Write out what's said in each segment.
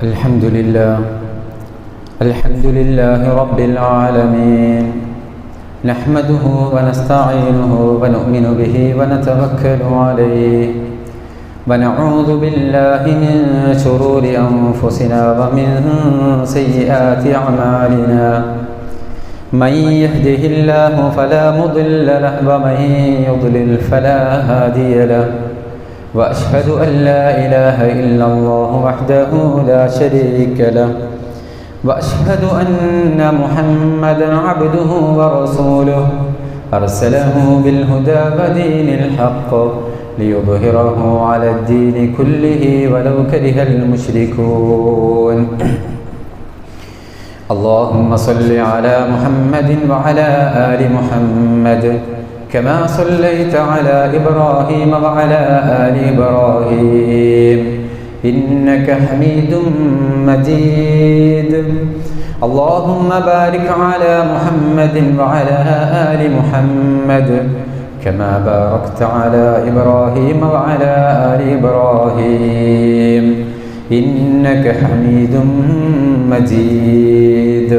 الحمد لله رب العالمين نحمده ونستعينه ونؤمن به ونتوكل عليه ونعوذ بالله من شرور أنفسنا ومن سيئات أعمالنا من يهده الله فلا مضل له ومن يضلل فلا هادي له وأشهد أن لا إله إلا الله وحده لا شريك له وأشهد أن محمدا عبده ورسوله أرسله بالهدى ودين الحق ليظهره على الدين كله ولو كره المشركون اللهم صل على محمد وعلى آل محمد كما صليت على إبراهيم وعلى آل إبراهيم إنك حميد مجيد اللهم بارك على محمد وعلى آل محمد كما باركت على إبراهيم وعلى آل إبراهيم إنك حميد مجيد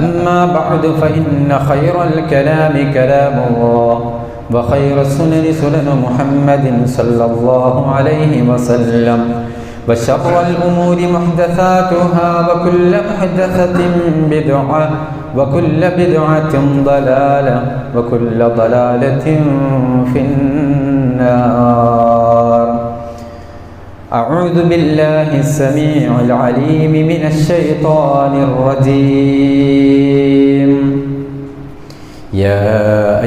أما بعد فإن خير الكلام كلام الله وخير السنن سنن محمد صلى الله عليه وسلم وشر الأمور محدثاتها وكل محدثة بدعة وكل بدعة ضلالة وكل ضلالة في النار أعوذ بالله السميع العليم من الشيطان الرجيم يا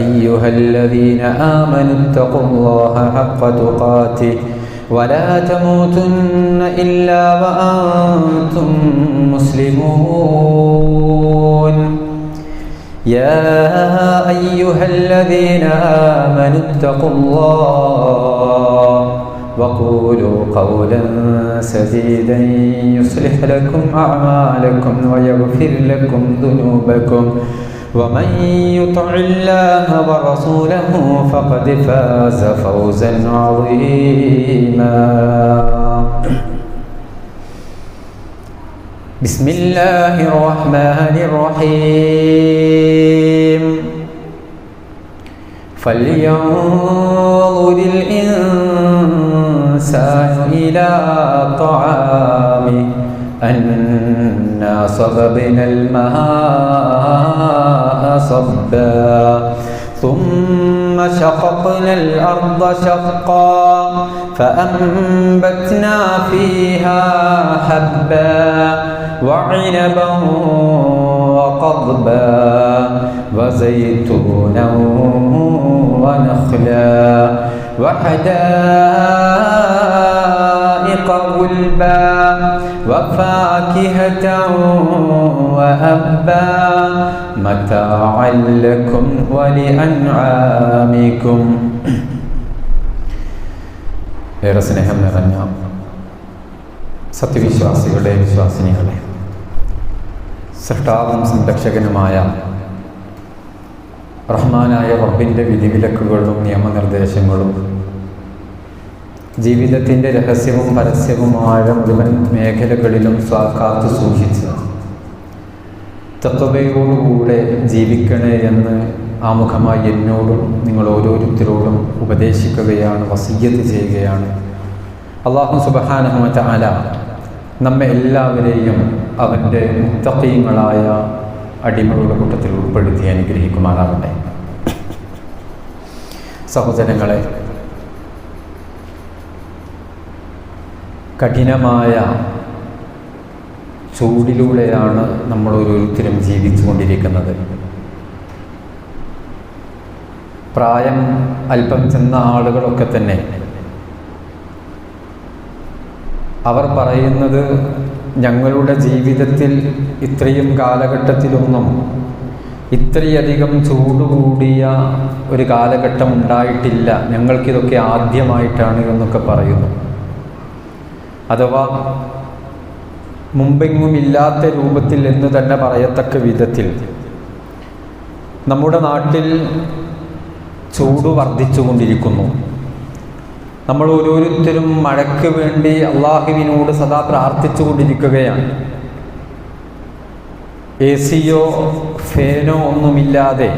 أيها الذين آمنوا اتقوا الله حق تقاته ولا تموتن إلا وأنتم مسلمون يا أيها الذين آمنوا اتقوا الله وقولوا قولا سديدا يصلح لكم أعمالكم ويغفر لكم ذنوبكم ومن يطع الله ورسوله فقد فاز فوزا عظيما بسم الله الرحمن الرحيم فلينظر الإنسان إلى طعامه أنا صببنا الماء صبا ثم شققنا الأرض شقا فأنبتنا فيها حبا وعنبا وقضبا وزيتونا ونخلا وحدائق غلبا وفاكهة وأبا متاعا لكم ولأنعامكم ഏറെ സ്നേഹം നിറഞ്ഞ സത്യവിശ്വാസികളുടെ വിശ്വാസിനികളെ സൃഷ്ടാവും സംരക്ഷകനുമായ റഹ്മാനായ റബ്ബിൻ്റെ വിധിവിലക്കുകളും നിയമനിർദ്ദേശങ്ങളും ജീവിതത്തിൻ്റെ രഹസ്യവും പരസ്യവുമായ മുഴുവൻ മേഖലകളിലും കാത്തു സൂക്ഷിച്ച് തഖ്വയോടുകൂടെ ജീവിക്കണേ എന്ന് ആമുഖമായി എന്നോടും നിങ്ങൾ ഓരോരുത്തരോടും ഉപദേശിക്കുകയാണ്, വസിയ്യത്ത് ചെയ്യുകയാണ്. അല്ലാഹു സുബ്ഹാനഹു വ തആല നമ്മെ എല്ലാവരെയും അവൻ്റെ മുത്തഖീങ്ങളായ അടിമകളുടെ കൂട്ടത്തിൽ ഉൾപ്പെടുത്തി അനുഗ്രഹിക്കുമാറാവട്ടെ. സഹോദരങ്ങളെ, കഠിനമായ ചൂടിലൂടെയാണ് നമ്മൾ ഓരോരുത്തരും ജീവിച്ചു കൊണ്ടിരിക്കുന്നത്. പ്രായം അല്പം ചെന്ന ആളുകളൊക്കെ തന്നെ അവർ പറയുന്നത്, ഞങ്ങളുടെ ജീവിതത്തിൽ ഇത്രയും കാലഘട്ടത്തിലൊന്നും ഇത്രയധികം ചൂടുകൂടിയ ഒരു കാലഘട്ടം ഉണ്ടായിട്ടില്ല, ഞങ്ങൾക്കിതൊക്കെ ആദ്യമായിട്ടാണ് എന്നൊക്കെ പറയുന്നു. അഥവാ മുമ്പെങ്ങും ഇല്ലാത്ത രൂപത്തിൽ എന്ന് തന്നെ പറയത്തക്ക വിധത്തിൽ നമ്മുടെ നാട്ടിൽ ചൂട് വർദ്ധിച്ചുകൊണ്ടിരിക്കുന്നു. നമ്മൾ ഓരോരുത്തരും മഴയ്ക്ക് വേണ്ടി അള്ളാഹുവിനോട് സദാ പ്രാർത്ഥിച്ചു കൊണ്ടിരിക്കുകയാണ്. AC-യോ ഫാനോ ഒന്നുമില്ലാതെ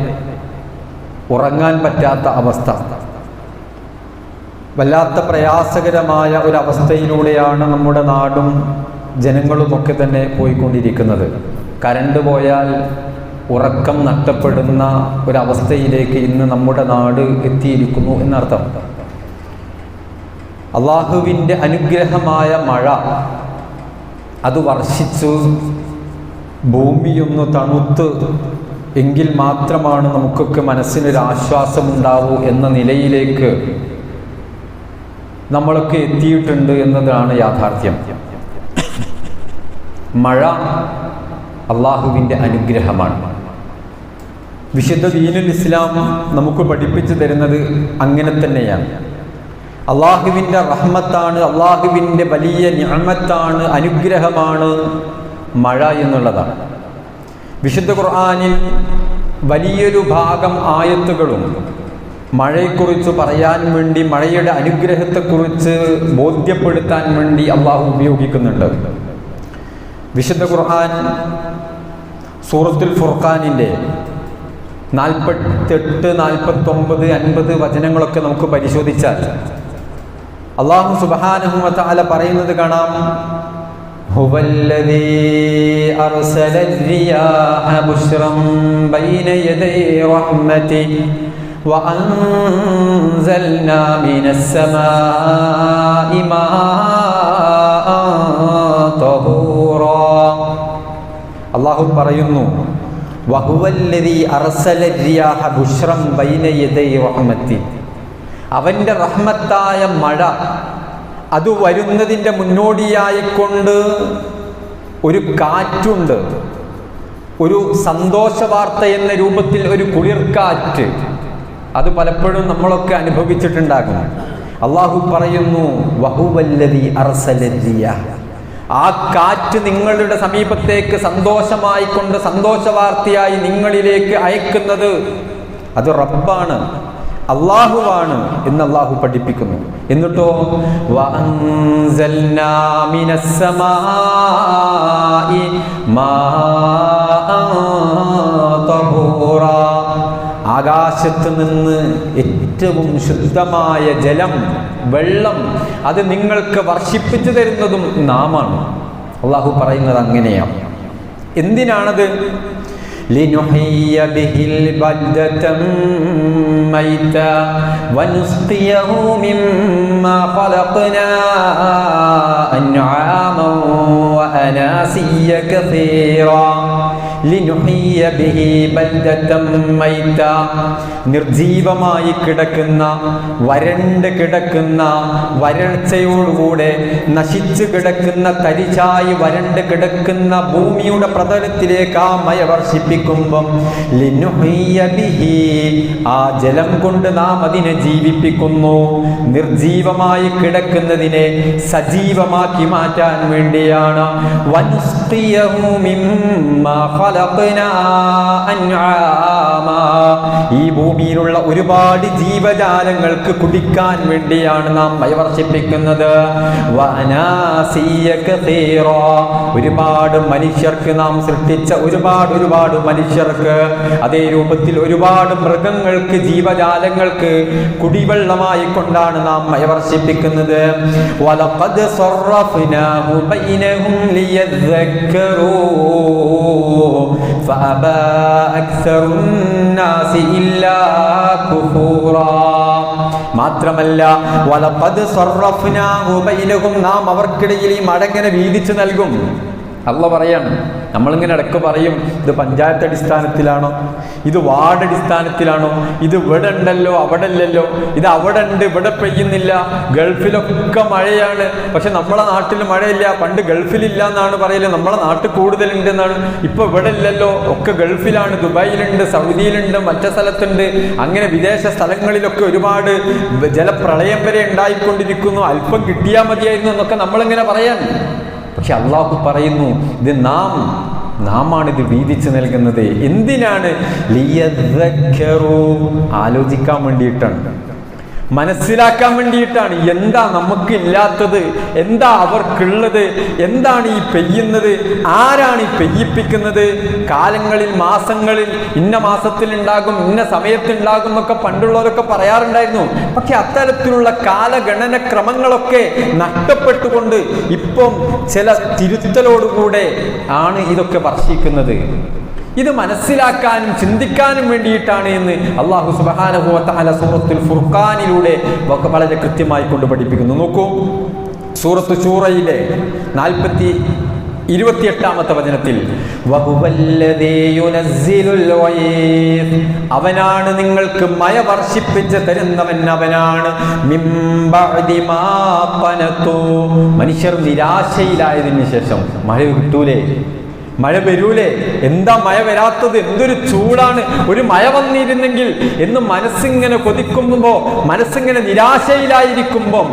ഉറങ്ങാൻ പറ്റാത്ത അവസ്ഥ, വല്ലാത്ത പ്രയാസകരമായ ഒരവസ്ഥയിലൂടെയാണ് നമ്മുടെ നാടും ജനങ്ങളുമൊക്കെ തന്നെ പോയിക്കൊണ്ടിരിക്കുന്നത്. കറണ്ട് പോയാൽ ഉറക്കം നഷ്ടപ്പെടുന്ന ഒരവസ്ഥയിലേക്ക് ഇന്ന് നമ്മുടെ നാട് എത്തിയിരിക്കുന്നു എന്നർത്ഥം. അള്ളാഹുവിൻ്റെ അനുഗ്രഹമായ മഴ അത് വർഷിച്ചു ഭൂമിയൊന്ന് തണുത്ത് എങ്കിൽ മാത്രമാണ് നമുക്കൊക്കെ മനസ്സിനൊരു ആശ്വാസമുണ്ടാവൂ എന്ന നിലയിലേക്ക് നമ്മളൊക്കെ എത്തിയിട്ടുണ്ട് എന്നതാണ് യാഥാർത്ഥ്യം. മഴ അള്ളാഹുവിൻ്റെ അനുഗ്രഹമാണ്. വിശുദ്ധ ദീനുൽ ഇസ്ലാം നമുക്ക് പഠിപ്പിച്ചു തരുന്നത് അങ്ങനെ തന്നെയാണ്. അള്ളാഹുവിൻ്റെ റഹ്മത്താണ്, അള്ളാഹുവിൻ്റെ വലിയ നിഅമത്താണ്, അനുഗ്രഹമാണ് മഴ എന്നുള്ളതാണ്. വിശുദ്ധ ഖുർആനിൽ വലിയൊരു ഭാഗം ആയത്തുകളും മഴയെക്കുറിച്ച് പറയാൻ വേണ്ടി, മഴയുടെ അനുഗ്രഹത്തെക്കുറിച്ച് ബോധ്യപ്പെടുത്താൻ വേണ്ടി അള്ളാഹു ഉപയോഗിക്കുന്നുണ്ട്. വിശുദ്ധ ഖുർആൻ സൂറത്തുൽ ഫുർഖാനിൻ്റെ 48, 49, 50 വചനങ്ങളൊക്കെ നമുക്ക് പരിശോധിച്ചാൽ അല്ലാഹു സുബ്ഹാനഹു വ തആല പറയുന്നത് കാണാം. ഹുവല്ലദീ അർസല الرِّيَاحَ بُشْرًا بَيْنَ يَدَيْ رَحْمَتِهِ وَأَنزَلْنَا مِنَ السَّمَاءِ مَاءً طَهُورًا. അല്ലാഹു പറയുന്നു, വഹുവല്ലദീ അർസല الرِّيَاحَ بُشْرًا بَيْنَ يَدَيْ رَحْمَتِهِ. അവൻ്റെ റഹ്മത്തായ മഴ അത് വരുന്നതിൻ്റെ മുന്നോടിയായിക്കൊണ്ട് ഒരു കാറ്റുണ്ട്, ഒരു സന്തോഷ വാർത്ത എന്ന രൂപത്തിൽ ഒരു കുളിർക്കാറ്റ്. അത് പലപ്പോഴും നമ്മളൊക്കെ അനുഭവിച്ചിട്ടുണ്ടാകും. അള്ളാഹു പറയുന്നു, വഹുവല്ലദീ അർസല الرِّيَاحَ. ആ കാറ്റ് നിങ്ങളുടെ സമീപത്തേക്ക് സന്തോഷമായിക്കൊണ്ട് സന്തോഷവാർത്തയായി നിങ്ങളിലേക്ക് അയക്കുന്നത് അത് റബ്ബാണ്, അള്ളാഹുവാണ് എന്ന് അള്ളാഹു പഠിപ്പിക്കുന്നു. എന്നിട്ടോ വഅൻസൽനാ മിനസ്സമാഇ മാഅൻ തഹൂറാ. ആകാശത്ത് നിന്ന് ഏറ്റവും ശുദ്ധമായ ജലം, വെള്ളം, അത് നിങ്ങൾക്ക് വർഷിപ്പിച്ചു തരുന്നതും നാമാണ്. അള്ളാഹു പറയുന്നത് അങ്ങനെയാണ്. എന്തിനാണത്? ലിനുഹയ്യ ബിഹിൽ ബൽദതൻ മൈതാ വനുസ്ഖിയഹു മിമ്മാ ഖലഖനാ അൻആമൻ വഅനാസിയ കസീറാ. ലിനുഹയ്യ ബിഹി ബൽദതൻ മൈതാ. നിർജീവമായി കിടക്കുന്ന, വരണ്ട് കിടക്കുന്ന, വരൾച്ചയോടുകൂടെ നശിച്ചു കിടക്കുന്ന, തരിച്ചായി വരണ്ട് കിടക്കുന്ന ഭൂമിയുടെ പ്രതലത്തിലേക്ക് ആ മഴ വർഷിപ്പിക്കുമ്പം ലിനുഹയ്യ ബിഹി, ആ ജലം കൊണ്ട് നാം അതിനെ ജീവിപ്പിക്കുന്നു. നിർജീവമായി കിടക്കുന്നതിനെ സജീവമാക്കി മാറ്റാൻ വേണ്ടിയാണ്. വനുസ്ഖിയഹു മിമ്മാ ഖലഖനാ അൻആമാ. ഈ ഭൂമിയിലുള്ള ഒരുപാട് ജീവജാലങ്ങൾക്ക് കുടിക്കാൻ വേണ്ടിയാണ് നാം മഴ വർഷിപ്പിക്കുന്നത്. വഅനാസിയ കസീറാ. ഒരുപാട് മനുഷ്യർക്ക് നാം സൃഷ്ടിച്ച ഒരുപാട് മനുഷ്യർക്ക്, അതേ രൂപത്തിൽ ഒരുപാട് മൃഗങ്ങൾക്ക്, ജീവജാലങ്ങൾക്ക് കുടിവെള്ളമായി കൊണ്ടാണ് നാം മഴ വർഷിപ്പിക്കുന്നത്. വലഖദ് സർറഫ്നാഹു ബൈനഹും ലിയദ്ദക്കറൂ ഫഅബാ അക്സറുന്നാസി ഇല്ലാ കുഫൂറാ. മാത്രമല്ല വലഖദ് സർറഫ്നാഹു ബൈനഹും, നാം അവർക്കിടയിൽ ഈ മഴങ്ങനെ വീതിച്ചു നൽകും. അള്ളാഹ് പറയാണ്, നമ്മളിങ്ങനെ ഇടയ്ക്ക് പറയും, ഇത് പഞ്ചായത്ത് അടിസ്ഥാനത്തിലാണോ, ഇത് വാർഡ് അടിസ്ഥാനത്തിലാണോ, ഇത് ഇവിടെ ഉണ്ടല്ലോ അവിടെ ഇല്ലല്ലോ, ഇത് അവിടെ ഉണ്ട് ഇവിടെ പെയ്യുന്നില്ല, ഗൾഫിലൊക്കെ മഴയാണ്, പക്ഷെ നമ്മളെ നാട്ടിൽ മഴയില്ല. പണ്ട് ഗൾഫിലില്ല എന്നാണ് പറയല്, നമ്മളെ നാട്ടിൽ കൂടുതലുണ്ട് എന്നാണ്. ഇപ്പൊ ഇവിടെ ഇല്ലല്ലോ, ഒക്കെ ഗൾഫിലാണ്, ദുബായിലുണ്ട്, സൗദിയിലുണ്ട്, മറ്റു സ്ഥലത്തുണ്ട്. അങ്ങനെ വിദേശ സ്ഥലങ്ങളിലൊക്കെ ഒരുപാട് ജലപ്രളയം വരെ ഉണ്ടായിക്കൊണ്ടിരിക്കുന്നു. അല്പം കിട്ടിയാൽ മതിയായിരുന്നു എന്നൊക്കെ നമ്മളിങ്ങനെ പറയാൻ. പക്ഷെ അള്ളാഹു പറയുന്നു, ഇത് നാമാണിത് വീതിച്ചു നൽകുന്നത്. എന്തിനാണ്? ലിയദ്ദക്കറൂ, ആലോചിക്കാൻ വേണ്ടിയിട്ടാണ്. മനസ്സിലാക്കാൻ വേണ്ടിയിട്ടാണ്. എന്താ നമുക്ക് ഇല്ലാത്തത്, എന്താ അവർക്കുള്ളത്, എന്താണ് ഈ പെയ്യുന്നത്, ആരാണ് ഈ പെയ്യിപ്പിക്കുന്നത്. കാലങ്ങളിൽ, മാസങ്ങളിൽ, ഇന്ന മാസത്തിൽ ഉണ്ടാകും, ഇന്ന സമയത്തുണ്ടാകും എന്നൊക്കെ പണ്ടുള്ളവരൊക്കെ പറയാറുണ്ടായിരുന്നു. പക്ഷെ അത്തരത്തിലുള്ള കാലഗണന ക്രമങ്ങളൊക്കെ നഷ്ടപ്പെട്ടുകൊണ്ട് ഇപ്പം ചില തിരുത്തലോടുകൂടെ ആണ് ഇതൊക്കെ വർഷിക്കുന്നത്. ഇത് മനസ്സിലാക്കാനും ചിന്തിക്കാനും വേണ്ടിയിട്ടാണ് എന്ന് അല്ലാഹു സുബ്ഹാനഹു വ തആല സൂറത്തുൽ ഫുർഖാനിലൂടെ വളരെ കൃത്യമായി കൊണ്ട് പഠിപ്പിക്കുന്നു. നോക്കൂ, സൂറത്തു ശൂറയിലെ 28-ാമത്തെ വചനത്തിൽ അവനാണ് നിങ്ങൾക്ക് മഴ വർഷിപ്പിച്ച് തരുന്നവൻ, അവനാണ്. മനുഷ്യർ നിരാശയിലായതിനു ശേഷം മഴ കിട്ടൂലേ, മഴ വരൂലേ, എന്താ മഴ വരാത്തത്, എന്തൊരു ചൂടാണ്, ഒരു മഴ വന്നിരുന്നെങ്കിൽ എന്ന് മനസ്സിങ്ങനെ കൊതിക്കുമ്പോ, മനസ്സിങ്ങനെ നിരാശയിലായിരിക്കുമ്പം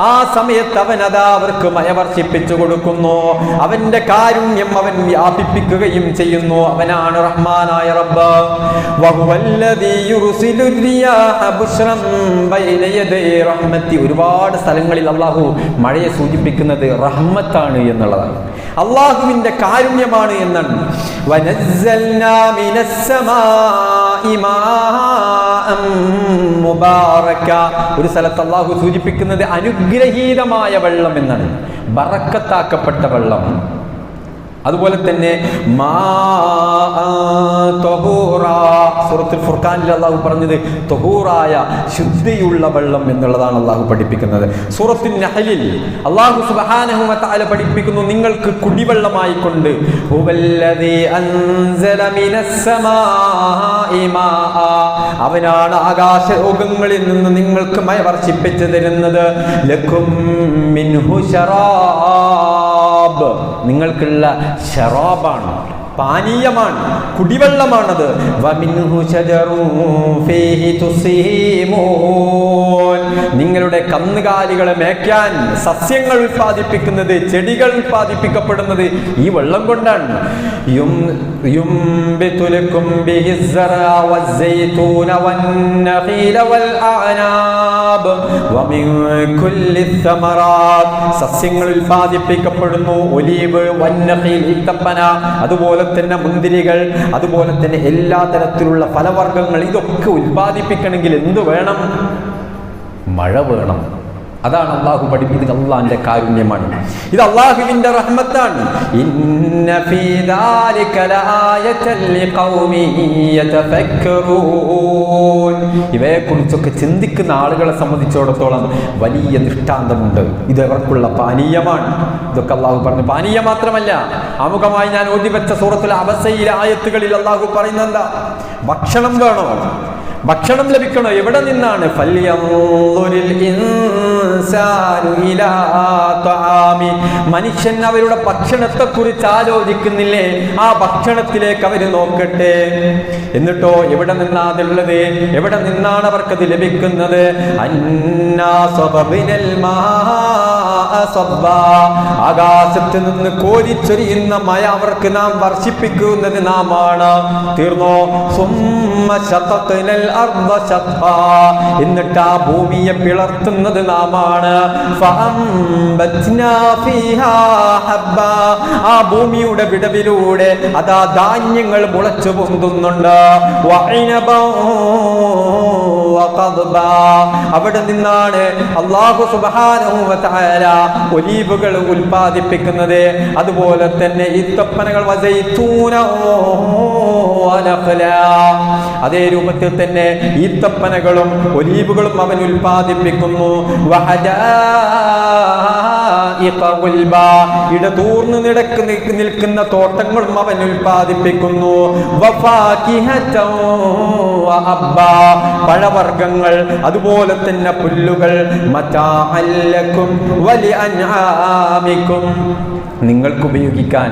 ആ സമയത്ത് അവൻ അതാ അവർക്ക് മഴ വർഷിപ്പിച്ചു കൊടുക്കുന്നു. അവന്റെ കാരുണ്യം അവൻ വ്യാപിപ്പിക്കുകയും ചെയ്യുന്നു. അവനാണ് റഹ്മാനായ റബ്ബ്. ഒരുപാട് സ്ഥലങ്ങളിൽ അള്ളാഹു മഴയെ സൂചിപ്പിക്കുന്നത് റഹ്മത്താണ് എന്നുള്ളതാണ്, അള്ളാഹുവിന്റെ കാരുണ്യമാണ് എന്നാണ്. ഒരു സ്ഥലത്ത് അള്ളാഹു സൂചിപ്പിക്കുന്നത് അനുഗ്രഹീതമായ വെള്ളം എന്നാണ്, ബറക്കത്താക്കപ്പെട്ട വെള്ളം. അതുപോലെ തന്നെ സൂറത്തുൽ ഫുർഖാനിൽ അള്ളാഹു പറഞ്ഞത് തൊഹൂറായ ശുദ്ധിയുള്ള വെള്ളം എന്നുള്ളതാണ് അള്ളാഹു പഠിപ്പിക്കുന്നത്. സൂറത്തുൻ നഹ്ലിൽ അള്ളാഹു സുബ്ഹാനഹു വ തആല പഠിപ്പിക്കുന്നു, നിങ്ങൾക്ക് കുടിവെള്ളമായി കൊണ്ട് അവനാണ് ആകാശലോകങ്ങളിൽ നിന്ന് നിങ്ങൾക്ക് മഴ വർഷിപ്പിച്ചു തരുന്നത്. ലക്കും മിൻഹു ശറാബ്, നിങ്ങൾക്കുള്ള ശറാബാണ്, പാനീയമാണ്, കുടിവെള്ളമാണത്. നിങ്ങളുടെ കന്നുകാലികളെ മേയ്ക്കാൻ സസ്യങ്ങൾ ഉൽപ്പാദിപ്പിക്കുന്നത്, ചെടികൾ ഉൽപ്പാദിപ്പിക്കപ്പെടുന്നത് ഈ വെള്ളം കൊണ്ടാണ്. സസ്യങ്ങൾ ഉൽപ്പാദിപ്പിക്കപ്പെടുന്നു, ഒലീവ്, വന്നഖീൽ, ഈത്തപ്പന, അതുപോലെ തന്നെ മുന്തിരികൾ, അതുപോലെ തന്നെ എല്ലാ തരത്തിലുള്ള ഫലവർഗ്ഗങ്ങൾ. ഇതൊക്കെ ഉൽപ്പാദിപ്പിക്കണമെങ്കിൽ എന്ത് വേണം? മഴ വേണം. അതാണ് അള്ളാഹു പഠിപ്പിക്കുന്നത്. അള്ളാഹിന്റെ കാരുണ്യമാണ്, ഇത് അള്ളാഹുവിന്റെ റഹ്മത്താണ്. ഇന്ന ഫീ ദാലിക ലആയതൻ ലിഖൗമി യതഫക്കറൂൻ. ഇവയെ കുറിച്ചൊക്കെ ചിന്തിക്കുന്ന ആളുകളെ സംബന്ധിച്ചിടത്തോളം വലിയ ദൃഷ്ടാന്തമുണ്ട്. ഇത് അവർക്കുള്ള പാനീയമാണ്. ഇതൊക്കെ അള്ളാഹു പറഞ്ഞു. പാനീയം മാത്രമല്ല, ആമുഖമായി ഞാൻ ഓതിവെച്ച സൂറത്തുൽ അബസയിലെ ആയത്തുകളിൽ അള്ളാഹു പറയുന്നത് എന്താ? ഭക്ഷണം വേണോ? ഭക്ഷണം ലഭിക്കണോ? എവിടെ നിന്നാണ്? മനുഷ്യൻ അവരുടെ ഭക്ഷണത്തെ കുറിച്ച് ആലോചിക്കുന്നില്ലേ? ആ ഭക്ഷണത്തിലേക്ക് അവര് നോക്കട്ടെ. എന്നിട്ടോ എവിടെ നിന്നാ അതുള്ളത്? എവിടെ നിന്നാണ് അവർക്കത് ലഭിക്കുന്നത്? ആകാശത്ത് നിന്ന് കോരിച്ചൊരിയുന്ന മഴ അവർക്ക് നാം വർഷിപ്പിക്കുന്നത് നാമാണ്. തീർന്നോ? എന്നിട്ട് ആ ഭൂമിയെ പിളർത്തുന്നത് നാമാണ്. ആ ഭൂമിയുടെ വിടവിലൂടെ അതാ ധാന്യങ്ങൾ മുളച്ചു പൊന്തുന്നുണ്ട്. അവിടെ നിന്നാണ് അല്ലാഹു സുബ്ഹാനഹു വ തആല ഒലീവുകൾ ഉൽപ്പാദിപ്പിക്കുന്നത്. അതുപോലെ തന്നെ ഈത്തപ്പനകൾ, അതേ രൂപത്തിൽ തന്നെ ഈത്തപ്പനകളും ഒലീവുകളും അവൻ ഉൽപ്പാദിപ്പിക്കുന്നു. ഇടതൂർന്ന് നിൽക്കുന്ന തോട്ടങ്ങളും അവൻ ഉൽപ്പാദിപ്പിക്കുന്നു. പഴവർഗ്ഗങ്ങൾ, അതുപോലെ തന്നെ പുല്ലുകൾ മതാഅൻ ലക്കും വലിഅൻആമിക്കും, നിങ്ങൾക്ക് ഉപയോഗിക്കാൻ,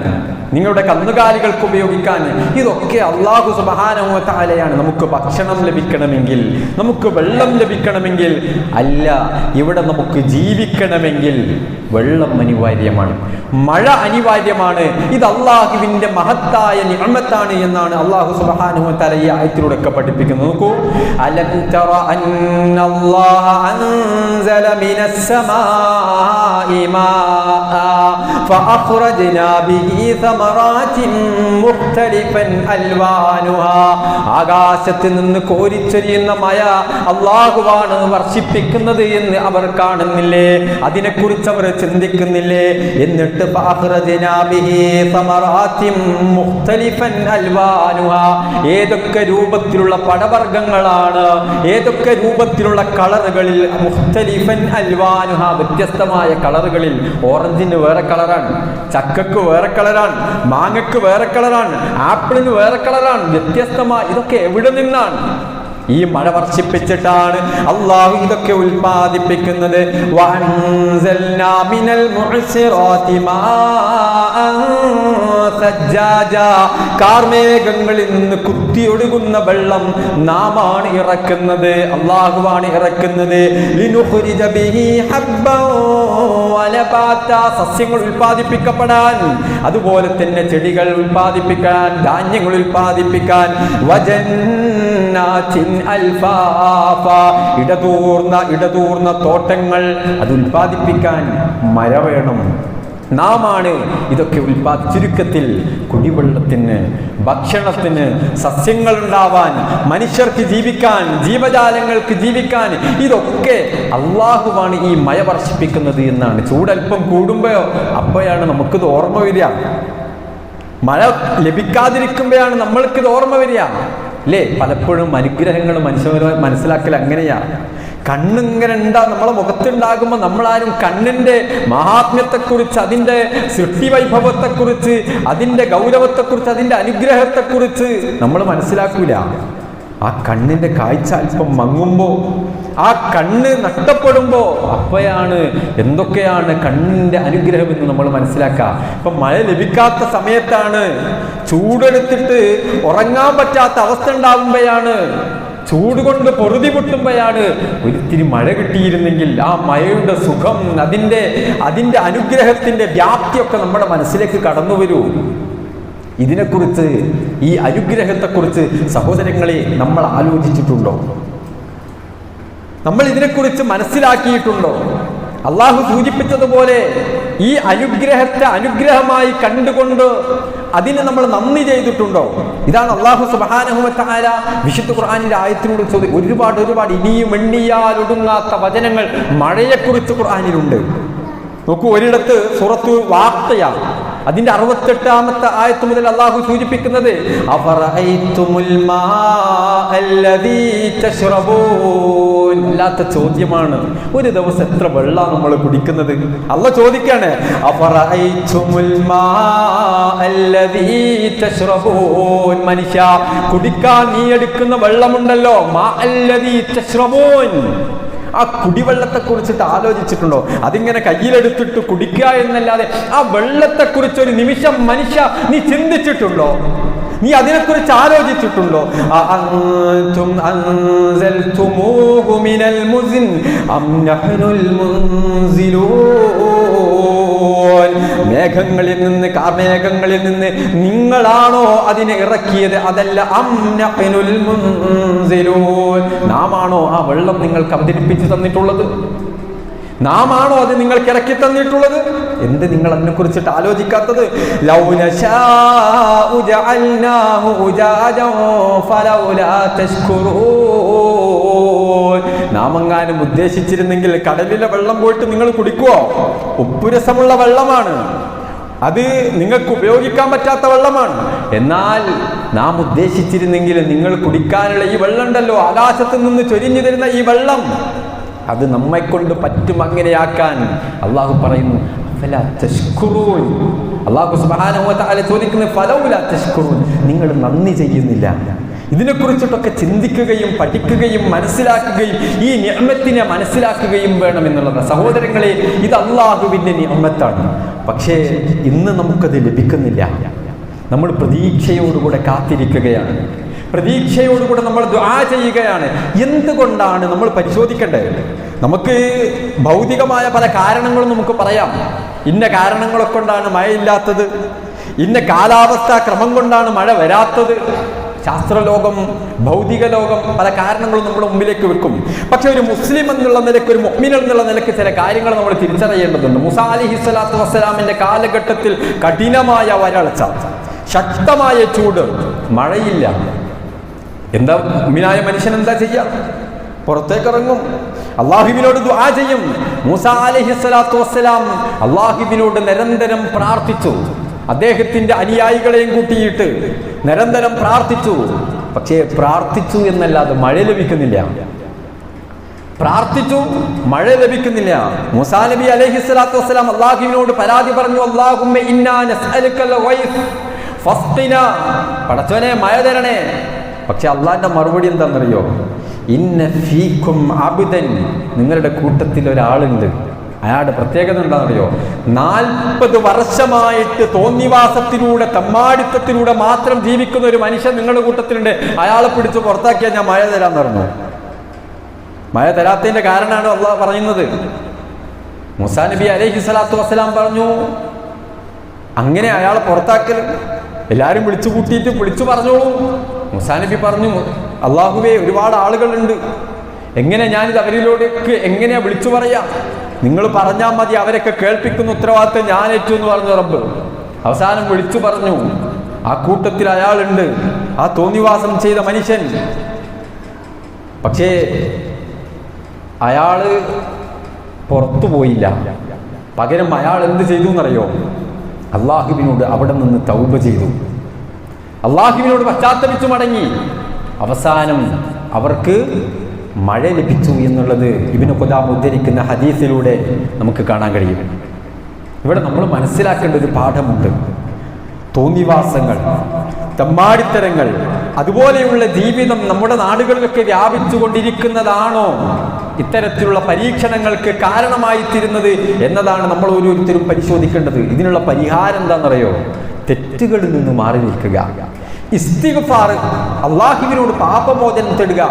നിങ്ങളുടെ കന്നുകാലികൾക്ക് ഉപയോഗിക്കാൻ. ഇതൊക്കെ അല്ലാഹു സുബ്ഹാനഹു വ തആലയാണ്. നമുക്ക് ഭക്ഷണം ലഭിക്കണമെങ്കിൽ, നമുക്ക് വെള്ളം ലഭിക്കണമെങ്കിൽ, അല്ല, ഇവിടെ നമുക്ക് ജീവിക്കണമെങ്കിൽ വെള്ളം അനിവാര്യമാണ്, മഴ അനിവാര്യമാണ്. ഇത് അല്ലാഹുവിന്റെ മഹത്തായ നിഅമത്താണ് എന്നാണ് അല്ലാഹു സുബ്ഹാനഹു വ തആല ഈ ആയത്തിലൂടെ ഒക്കെ പഠിപ്പിക്കുന്നത്. നോക്കൂ, അലം തറ അന്നല്ലാഹ അൻസല മിനസ് സമാഇ മാഅ ഫഅഖ്റജ്നാ ബിഹി സമറാത്തിൻ മുഖ്തലിഫൻ അൽവാനുഹാ. ആകാശത്ത് നിന്ന് കോരിച്ചൊരിയുന്ന മഴ അല്ലാഹുവാണ് വർഷിപ്പിക്കുന്നത് എന്ന് അവർ കാണുന്നില്ലേ? അതിനെക്കുറിച്ച് അവർ ചിന്തിക്കുന്നില്ലേ? എന്നിട്ട് ഫഅഖ്റജ്നാ ബിഹി സമറാത്തിൻ മുഖ്തലിഫൻ അൽവാനുഹാ, ഏതൊക്കെ രൂപത്തിലുള്ള പഴവർഗ്ഗങ്ങളാണ്, ഏതൊക്കെ രൂപത്തിലുള്ള കളറുകളിൽ, മുഖ്തലിഫൻ അൽവാനുഹാ, വ്യത്യസ്തമായ കളറുകളിൽ. ഓറഞ്ചിന് വേറെ കളറാണ്, ചക്കക്ക് വേറെ കളറാണ്, മാങ്ങക്ക് വേറെ കളറാണ്, ആപ്പിളിന് വേറെ കളറാണ്, വ്യത്യസ്തമായ. ഇതൊക്കെ എവിടെ നിന്നാണ്? ഈ മഴ വർഷിപ്പിച്ചിട്ടാണ് അല്ലാഹു ഇതൊക്കെ ഉൽപ്പാദിപ്പിക്കുന്നത്. വഅൻസൽനാ മിനൽ മുഅ്സിറാതി മാഅൻ സജ്ജാജ, കാർമേഘങ്ങളിൽ നിന്ന് കുത്തിയൊഴുകുന്ന വെള്ളം നാമാണ് ഇറക്കുന്നത്, അല്ലാഹുവാണ് ഇറക്കുന്നത്. ലിനുഖ്രിജ ബിഹി ഹബ്ബൻ വനബാത, സസ്യങ്ങൾ ഉൽപ്പാദിപ്പിക്കപ്പെടാൻ, അതുപോലെ തന്നെ ചെടികൾ ഉൽപ്പാദിപ്പിക്കാൻ, ധാന്യങ്ങൾ ഉൽപ്പാദിപ്പിക്കാൻ. വജന്നാത്തിൻ അൽഫാഫ, ഇടതൂർന്ന തോട്ടങ്ങൾ, അത് ഉൽപ്പാദിപ്പിക്കാൻ മഴ വേണം. നാമാണ് ഇതൊക്കെ ചുരുക്കത്തിൽ കുടിവെള്ളത്തിന്, ഭക്ഷണത്തിന്, സസ്യങ്ങൾ ഉണ്ടാവാൻ, മനുഷ്യർക്ക് ജീവിക്കാൻ, ജീവജാലങ്ങൾക്ക് ജീവിക്കാൻ, ഇതൊക്കെ അല്ലാഹുവാണ് ഈ മഴ വർഷിപ്പിക്കുന്നത് എന്നാണ്. ചൂടൽപ്പം കൂടുമ്പോഴോ അപ്പോഴാണ് നമുക്കിത് ഓർമ്മ വരിക. മഴ ലഭിക്കാതിരിക്കുമ്പോഴാണ് നമ്മൾക്കിത് ഓർമ്മ വരിക, അല്ലേ? പലപ്പോഴും അനുഗ്രഹങ്ങൾ മനുഷ്യപരമായി മനസ്സിലാക്കൽ അങ്ങനെയാ. കണ്ണിങ്ങനെ നമ്മളെ മുഖത്തുണ്ടാകുമ്പോൾ നമ്മളാരും കണ്ണിന്റെ മഹാത്മ്യത്തെക്കുറിച്ച്, അതിൻ്റെ സൃഷ്ടിവൈഭവത്തെക്കുറിച്ച്, അതിൻ്റെ ഗൗരവത്തെക്കുറിച്ച്, അതിൻ്റെ അനുഗ്രഹത്തെക്കുറിച്ച് നമ്മൾ മനസ്സിലാക്കൂല. ആ കണ്ണിന്റെ കാഴ്ച അല്പം മങ്ങുമ്പോ, ആ കണ്ണ് നഷ്ടപ്പെടുമ്പോ, അപ്പോഴാണ് എന്തൊക്കെയാണ് കണ്ണിന്റെ അനുഗ്രഹം എന്ന് നമ്മൾ മനസ്സിലാക്കുക. ഇപ്പൊ മഴ ലഭിക്കാത്ത സമയത്താണ്, ചൂടെടുത്തിട്ട് ഉറങ്ങാൻ പറ്റാത്ത അവസ്ഥ ഉണ്ടാകുമ്പോഴാണ്, ചൂട് കൊണ്ട് പൊറുതി പൊട്ടുമ്പോഴാണ് ഒരിത്തിരി മഴ കിട്ടിയിരുന്നെങ്കിൽ ആ മഴയുടെ സുഖം, അതിൻ്റെ അനുഗ്രഹത്തിന്റെ വ്യാപ്തിയൊക്കെ നമ്മുടെ മനസ്സിലേക്ക് കടന്നു വരൂ. ഇതിനെക്കുറിച്ച്, ഈ അനുഗ്രഹത്തെക്കുറിച്ച് സഹോദരങ്ങളെ നമ്മൾ ആലോചിച്ചിട്ടുണ്ടോ? നമ്മൾ ഇതിനെക്കുറിച്ച് മനസ്സിലാക്കിയിട്ടുണ്ടോ? അള്ളാഹു സൂചിപ്പിച്ചതുപോലെ ഈ അനുഗ്രഹത്തെ അനുഗ്രഹമായി കണ്ടുകൊണ്ട് അതിന് നമ്മൾ നന്ദി ചെയ്തിട്ടുണ്ടോ? ഇതാണ് അല്ലാഹു സുബ്ഹാനഹു വ തആല വിശുദ്ധ ഖുർആനിന്റെ ആയത്തിലൂടെ ഒരുപാട് ഇനിയും എണ്ണിയാൽ ഒടുങ്ങാത്ത വചനങ്ങൾ മഴയെക്കുറിച്ച് ഖുർആനിലുണ്ട്. നോക്കൂ, ഒരിടത്ത് സൂറത്തു വാഖിയ അതിന്റെ 68-ാമത്തെ ആയത്ത് മുതൽ അല്ലാഹു സൂചിപ്പിക്കുന്നത് അഫറഅയ്തുമുൽ മാഅല്ലദീ തശ്റബൂൻ. അല്ലാത്ത ചോദ്യമാണ്, ഒരു ദിവസം എത്ര വെള്ളമാണ് നമ്മൾ കുടിക്കുന്നത്? അല്ലാഹു ചോദിക്കാണ്, അഫറഅയ്തുമുൽ മാഅല്ലദീ തശ്റബൂൻ. മനുഷ്യ, കുടിക്കാൻ നീ എടുക്കുന്ന വെള്ളമുണ്ടല്ലോ, മാഅല്ലദീ തശ്റബൂൻ, ആ കുടിവെള്ളത്തെ കുറിച്ചിട്ട് ആലോചിച്ചിട്ടുണ്ടോ? അതിങ്ങനെ കയ്യിലെടുത്തിട്ട് കുടിക്കുക എന്നല്ലാതെ ആ വെള്ളത്തെക്കുറിച്ച് ഒരു നിമിഷം മനുഷ്യ നീ ചിന്തിച്ചിട്ടുണ്ടോ? നീ അതിനെക്കുറിച്ച് ആലോചിച്ചിട്ടുണ്ടോ? അഅൻതും അൻസൽതുമൂഹു മിനൽ മുസ്ൻ അം നഹ്നുൽ മുൻസിലൂൻ. മേഘങ്ങളിൽ നിന്ന്, കാർമേഘങ്ങളിൽ നിന്ന് നിങ്ങളാണോ അതിനെ ഇറക്കിയത്? അതല്ല, അം നഹ്നുൽ മുൻസിലൂൻ, നാമാണോ ആ വെള്ളം നിങ്ങൾക്ക് അവതരിപ്പിച്ചു തന്നിട്ടുള്ളത്? നാമാണോ അത് നിങ്ങൾക്ക് ഇറക്കി തന്നിട്ടുള്ളത്? എന്ത് നിങ്ങൾ അതിനെ കുറിച്ചിട്ട് ആലോചിക്കാത്തത്? ലൗ നശാഉ ജഅൽനാഹു ഉജാജൻ ഫലൗലാ തശ്കുറൂൻ. നാമെങ്ങാനും ഉദ്ദേശിച്ചിരുന്നെങ്കിൽ കടലിലെ വെള്ളം പോയിട്ട് നിങ്ങൾ കുടിക്കുവോ? ഉപ്പുരസമുള്ള വെള്ളമാണ് അത്, നിങ്ങൾക്ക് ഉപയോഗിക്കാൻ പറ്റാത്ത വെള്ളമാണ്. എന്നാൽ നാം ഉദ്ദേശിച്ചിരുന്നെങ്കിൽ നിങ്ങൾ കുടിക്കാനുള്ള ഈ വെള്ളം ഉണ്ടല്ലോ, ആകാശത്ത് നിന്ന് ചൊരിഞ്ഞു തരുന്ന ഈ വെള്ളം, അത് നമ്മെ കൊണ്ട് പറ്റും അങ്ങനെയാക്കാൻ. അള്ളാഹു പറയുന്നു ഫലാ തശ്കുറൂൻ. അള്ളാഹു സുബ്ഹാനഹു വ തആല ചോദിക്കുന്നത് ഫലൗലാ തശ്കുറൂൻ, നിങ്ങൾ നന്ദി ചെയ്യുന്നില്ല. ഇതിനെക്കുറിച്ചിട്ടൊക്കെ ചിന്തിക്കുകയും പഠിക്കുകയും മനസ്സിലാക്കുകയും ഈ നിഅമത്തിനെ മനസ്സിലാക്കുകയും വേണം എന്നുള്ളത്. സഹോദരങ്ങളെ, ഇത് അല്ലാഹുവിൻ്റെ നിഅമത്താണ്. പക്ഷേ ഇന്ന് നമുക്കത് ലഭിക്കുന്നില്ല. നമ്മൾ പ്രതീക്ഷയോടുകൂടെ കാത്തിരിക്കുകയാണ്, പ്രതീക്ഷയോടുകൂടെ നമ്മൾ ദുആ ചെയ്യുകയാണ്. എന്തുകൊണ്ടാണ് നമ്മൾ പരിശോധിക്കേണ്ടത്? നമുക്ക് ഭൗതികമായ പല കാരണങ്ങളും നമുക്ക് പറയാം. ഇന്ന കാരണങ്ങളെ കൊണ്ടാണ് മഴയില്ലാത്തത്, ഇന്ന കാലാവസ്ഥാ ക്രമം കൊണ്ടാണ് മഴ വരാത്തത്. ശാസ്ത്രലോകം, ഭൗതിക ലോകം പല കാരണങ്ങളും നമ്മുടെ മുമ്പിലേക്ക് വെക്കും. പക്ഷെ ഒരു മുസ്ലിം എന്നുള്ള നിലയ്ക്ക്, ഒരു മുഅ്മിൻ എന്നുള്ള നിലയ്ക്ക് ചില കാര്യങ്ങൾ നമ്മൾ തിരിച്ചറിയേണ്ടതുണ്ട്. മൂസാ അലൈഹിസ്സലാത്തു വസ്സലാമിന്റെ കാലഘട്ടത്തിൽ കഠിനമായ വരൾച്ച, ശക്തമായ ചൂട്, മഴയില്ല. എന്താ മുഅ്മിനായ മനുഷ്യൻ എന്താ ചെയ്യുക? പുറത്തേക്ക് ഇറങ്ങും, അള്ളാഹുവിനോട് ദുആ ചെയ്യും. മൂസാ അലൈഹിസ്സലാത്തു വസ്സലാം അള്ളാഹുവിനോട് നിരന്തരം പ്രാർത്ഥിച്ചു. അദ്ദേഹത്തിന്റെ അനുയായികളെയും കൂട്ടിയിട്ട് നിരന്തരം പ്രാർത്ഥിച്ചു. പക്ഷേ പ്രാർത്ഥിച്ചു എന്നല്ലാതെ മഴ ലഭിക്കുന്നില്ല. പ്രാർത്ഥിച്ചു, മഴ ലഭിക്കുന്നില്ല. മൂസാ നബി അലൈഹിസ്സലാത്തു വസ്സലാം അള്ളാഹുവിനോട് പരാതി പറഞ്ഞു, അല്ലാഹുമ്മ ഇന്നാ നസ്അലുക്കൽ ഗൈസ് ഫസ്ഖിനാ, പടച്ചോനെ മഴ തരണേ. പക്ഷെ അള്ളാഹിന്റെ മറുപടി എന്താണെന്നറിയോ? ഇന്ന ഫീക്കും അബ്ദൻ, നിങ്ങളുടെ കൂട്ടത്തിൽ ഒരാളുണ്ട്. അയാളുടെ പ്രത്യേകത എന്താണെന്നറിയോ? 40 വർഷമായിട്ട് തോന്നിവാസത്തിലൂടെ, തമ്മാടിത്തത്തിലൂടെ മാത്രം ജീവിക്കുന്ന ഒരു മനുഷ്യൻ നിങ്ങളുടെ കൂട്ടത്തിലുണ്ട്. അയാളെ പിടിച്ച് പുറത്താക്കിയാൽ ഞാൻ മഴ തരാൻ പറഞ്ഞു. മഴ തരാത്തതിന്റെ കാരണമാണ് അള്ളാഹ് പറയുന്നത്. മൂസാ നബി അലൈഹിസ്സലാത്തു വസ്സലാം പറഞ്ഞു, അങ്ങനെ അയാളെ പുറത്താക്കൽ. എല്ലാവരും വിളിച്ചു കൂട്ടിയിട്ട് വിളിച്ചു പറഞ്ഞോളൂ. മൂസാ നബി പറഞ്ഞു, അള്ളാഹുവേ, ഒരുപാട് ആളുകളുണ്ട്, എങ്ങനെ ഞാനിത് അവരിലേക്ക് എങ്ങനെയാ വിളിച്ചു പറയാം? നിങ്ങൾ പറഞ്ഞാൽ മതി, അവരൊക്കെ കേൾപ്പിക്കുന്ന ഉത്തരവാദിത്തം ഞാൻ ഏറ്റു എന്ന് പറഞ്ഞു റബ്ബ്. അവസാനം വിളിച്ചു പറഞ്ഞു, ആ കൂട്ടത്തിൽ അയാളുണ്ട്, ആ തോന്നിവാസം ചെയ്ത മനുഷ്യൻ. പക്ഷേ അയാള് പുറത്തു പോയില്ല. പകരം അയാൾ എന്ത് ചെയ്തു എന്നറിയോ? അള്ളാഹുവിനോട് അവിടെ നിന്ന് തൗബ ചെയ്തു, അള്ളാഹുവിനോട് പശ്ചാത്തപിച്ചു മടങ്ങി. അവസാനം അവർക്ക് മഴ ലഭിച്ചു എന്നുള്ളത് ഇബ്നു ഖുദാമ ഉദ്ധരിക്കുന്ന ഹദീസിലൂടെ നമുക്ക് കാണാൻ കഴിയും. ഇവിടെ നമ്മൾ മനസ്സിലാക്കേണ്ട ഒരു പാഠമുണ്ട്. തോന്നിവാസങ്ങൾ, തമ്മാടിത്തരങ്ങൾ, അതുപോലെയുള്ള ജീവിതം നമ്മുടെ നാടുകളിലൊക്കെ വ്യാപിച്ചു കൊണ്ടിരിക്കുന്നതാണോ ഇത്തരത്തിലുള്ള പരീക്ഷണങ്ങൾക്ക് കാരണമായി തീരുന്നത് എന്നതാണ് നമ്മൾ ഓരോരുത്തരും പരിശോധിക്കേണ്ടത്. ഇതിനുള്ള പരിഹാരം എന്താണെന്നറിയോ? തെറ്റുകളിൽ നിന്ന് മാറി നിൽക്കുക, ഇസ്തിഗ്ഫാർ, അള്ളാഹുവിനോട് പാപമോചനം തേടുക,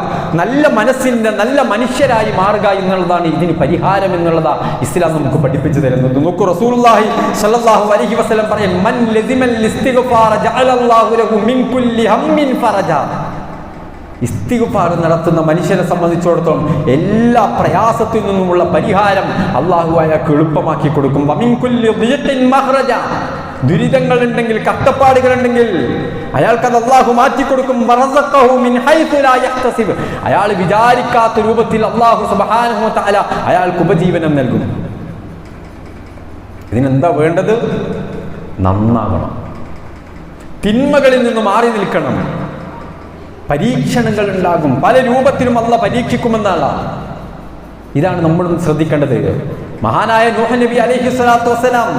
നല്ല മനസ്സിന്റെ നല്ല മനുഷ്യരായി മാറുക എന്നുള്ളതാണ് ഇതിന് പരിഹാരം എന്നുള്ളതാ ഇസ്ലാം നമുക്ക് പഠിപ്പിച്ചു തരുന്നത്. നോക്കൂ, റസൂലുള്ളാഹി സ്വല്ലല്ലാഹു അലൈഹി വസല്ലം പറയും, മൻ ലസിമൽ ഇസ്തിഗ്ഫാർ ജഅലല്ലാഹു ലഹു മിൻ കുല്ലി ഹമ്മിൻ ഫറജ. ഇസ്തിഗ്ഫാർ നടത്തുന്ന മനുഷ്യനെ സംബന്ധിച്ചിടത്തോളം എല്ലാ പ്രയാസത്തിൽ നിന്നുമുള്ള പരിഹാരം അള്ളാഹു അയാൾക്ക് എളുപ്പമാക്കി കൊടുക്കും. വമിൻ കുല്ലി ദിഖിൻ മഖ്റജ, ദുരിതങ്ങൾ ഉണ്ടെങ്കിൽ, കഷ്ടപ്പാടുകൾ ഉണ്ടെങ്കിൽ അയാൾക്കത് അള്ളാഹു മാറ്റിക്കൊടുക്കും. വറസഖഹു മിൻ ഹൈസു ലാ യഹ്തസിബ്, അയാൾ വിചാരിക്കാത്ത രൂപത്തിൽ അള്ളാഹു സുബ്ഹാനഹു വ തആല അയാൾക്ക് ഉപജീവനം നൽകും. ഇതിനെന്താ വേണ്ടത്? നന്നാകണം, തിന്മകളിൽ നിന്ന് മാറി നിൽക്കണം. പരീക്ഷണങ്ങൾ ഉണ്ടാകും, പല രൂപത്തിലും അള്ളാഹ് പരീക്ഷിക്കുമെന്നാണ്. ഇതാണ് നമ്മളും ശ്രദ്ധിക്കേണ്ടത്. മഹാനായ നൂഹ് നബി അലൈഹിസ്സലാത്തു വസ്സലാം